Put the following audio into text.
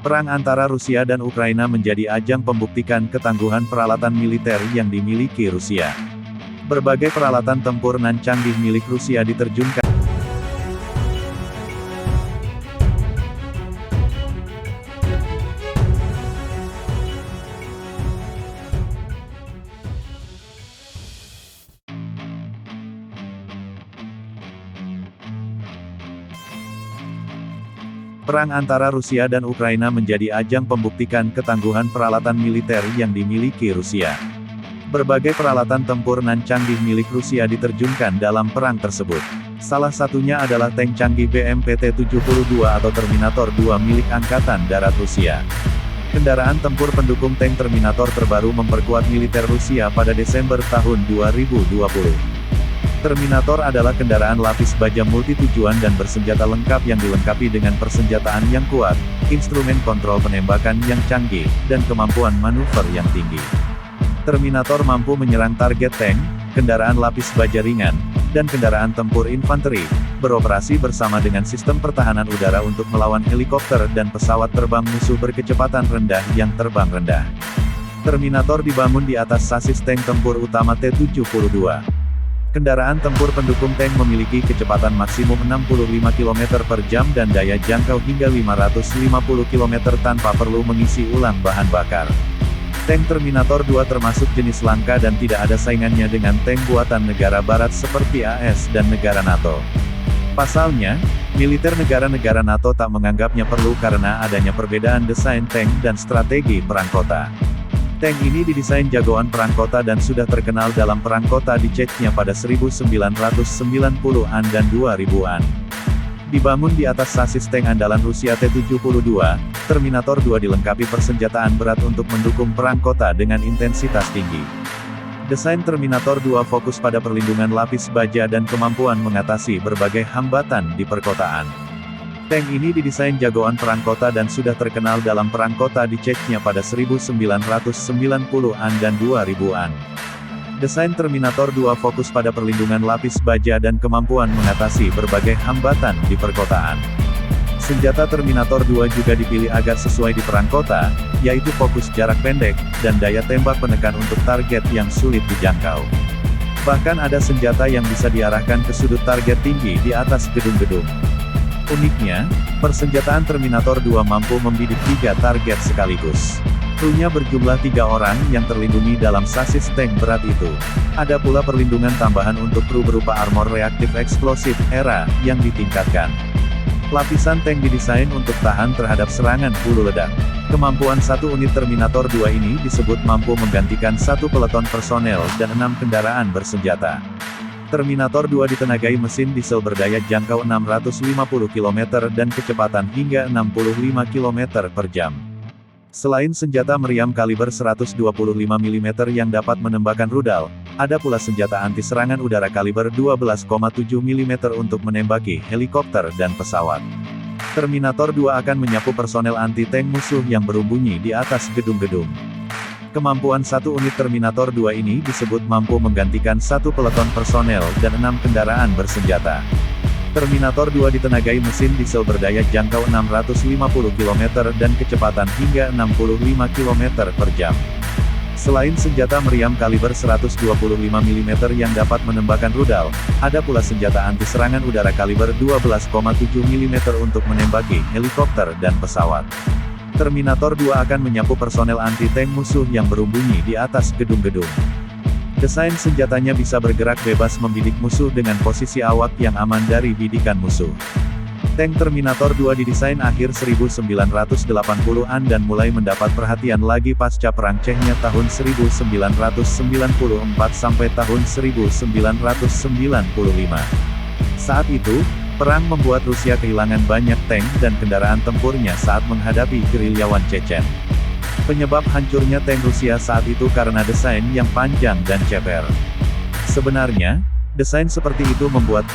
Perang antara Rusia dan Ukraina menjadi ajang pembuktikan ketangguhan peralatan militer yang dimiliki Rusia. Berbagai peralatan tempur nan canggih milik Rusia diterjunkan. Perang antara Rusia dan Ukraina menjadi ajang pembuktikan ketangguhan peralatan militer yang dimiliki Rusia. Berbagai peralatan tempur nan canggih milik Rusia diterjunkan dalam perang tersebut. Salah satunya adalah tank canggih BMPT-72 atau Terminator 2 milik Angkatan Darat Rusia. Kendaraan tempur pendukung tank Terminator terbaru memperkuat militer Rusia pada Desember tahun 2020. Terminator adalah kendaraan lapis baja multitujuan dan bersenjata lengkap yang dilengkapi dengan persenjataan yang kuat, instrumen kontrol penembakan yang canggih, dan kemampuan manuver yang tinggi. Terminator mampu menyerang target tank, kendaraan lapis baja ringan, dan kendaraan tempur infanteri, beroperasi bersama dengan sistem pertahanan udara untuk melawan helikopter dan pesawat terbang musuh berkecepatan rendah yang terbang rendah. Terminator dibangun di atas sasis tank tempur utama T-72. Kendaraan tempur pendukung tank memiliki kecepatan maksimum 65 km per jam dan daya jangkau hingga 550 km tanpa perlu mengisi ulang bahan bakar. Tank Terminator 2 termasuk jenis langka dan tidak ada saingannya dengan tank buatan negara barat seperti AS dan negara NATO. Pasalnya, militer negara-negara NATO tak menganggapnya perlu karena adanya perbedaan desain tank dan strategi perang kota. Tank ini didesain jagoan perang kota dan sudah terkenal dalam perang kota di Chechnya pada 1990-an dan 2000-an. Dibangun di atas sasis tank andalan Rusia T-72, Terminator 2 dilengkapi persenjataan berat untuk mendukung perang kota dengan intensitas tinggi. Desain Terminator 2 fokus pada perlindungan lapis baja dan kemampuan mengatasi berbagai hambatan di perkotaan. Tank ini didesain jagoan perang kota dan sudah terkenal dalam perang kota di Chechnya pada 1990-an dan 2000-an. Desain Terminator 2 fokus pada perlindungan lapis baja dan kemampuan mengatasi berbagai hambatan di perkotaan. Senjata Terminator 2 juga dipilih agar sesuai di perang kota, yaitu fokus jarak pendek, dan daya tembak penekan untuk target yang sulit dijangkau. Bahkan ada senjata yang bisa diarahkan ke sudut target tinggi di atas gedung-gedung. Uniknya, persenjataan Terminator 2 mampu membidik 3 target sekaligus. Krunya berjumlah 3 orang yang terlindungi dalam sasis tank berat itu. Ada pula perlindungan tambahan untuk kru berupa armor reaktif eksplosif, ERA, yang ditingkatkan. Lapisan tank didesain untuk tahan terhadap serangan hulu ledak. Kemampuan satu unit Terminator 2 ini disebut mampu menggantikan 1 peleton personel dan 6 kendaraan bersenjata. Terminator 2 ditenagai mesin diesel berdaya jangkau 650 km dan kecepatan hingga 65 km per jam. Selain senjata meriam kaliber 125 mm yang dapat menembakkan rudal, ada pula senjata anti-serangan udara kaliber 12,7 mm untuk menembaki helikopter dan pesawat. Terminator 2 akan menyapu personel anti-tank musuh yang berumbunyi di atas gedung-gedung. Kemampuan satu unit Terminator 2 ini disebut mampu menggantikan 1 peleton personel dan 6 kendaraan bersenjata. Terminator 2 ditenagai mesin diesel berdaya jangkau 650 km dan kecepatan hingga 65 km per jam. Selain senjata meriam kaliber 125 mm yang dapat menembakkan rudal, ada pula senjata anti-serangan udara kaliber 12,7 mm untuk menembaki helikopter dan pesawat. Terminator 2 akan menyapu personel anti-tank musuh yang berumbunyi di atas gedung-gedung. Desain senjatanya bisa bergerak bebas membidik musuh dengan posisi awak yang aman dari bidikan musuh. Tank Terminator 2 didesain akhir 1980-an dan mulai mendapat perhatian lagi pasca Perang Chechnya tahun 1994 sampai tahun 1995. Saat itu, perang membuat Rusia kehilangan banyak tank dan kendaraan tempurnya saat menghadapi gerilyawan Chechen. Penyebab hancurnya tank Rusia saat itu karena desain yang panjang dan ceper. Sebenarnya, desain seperti itu membuat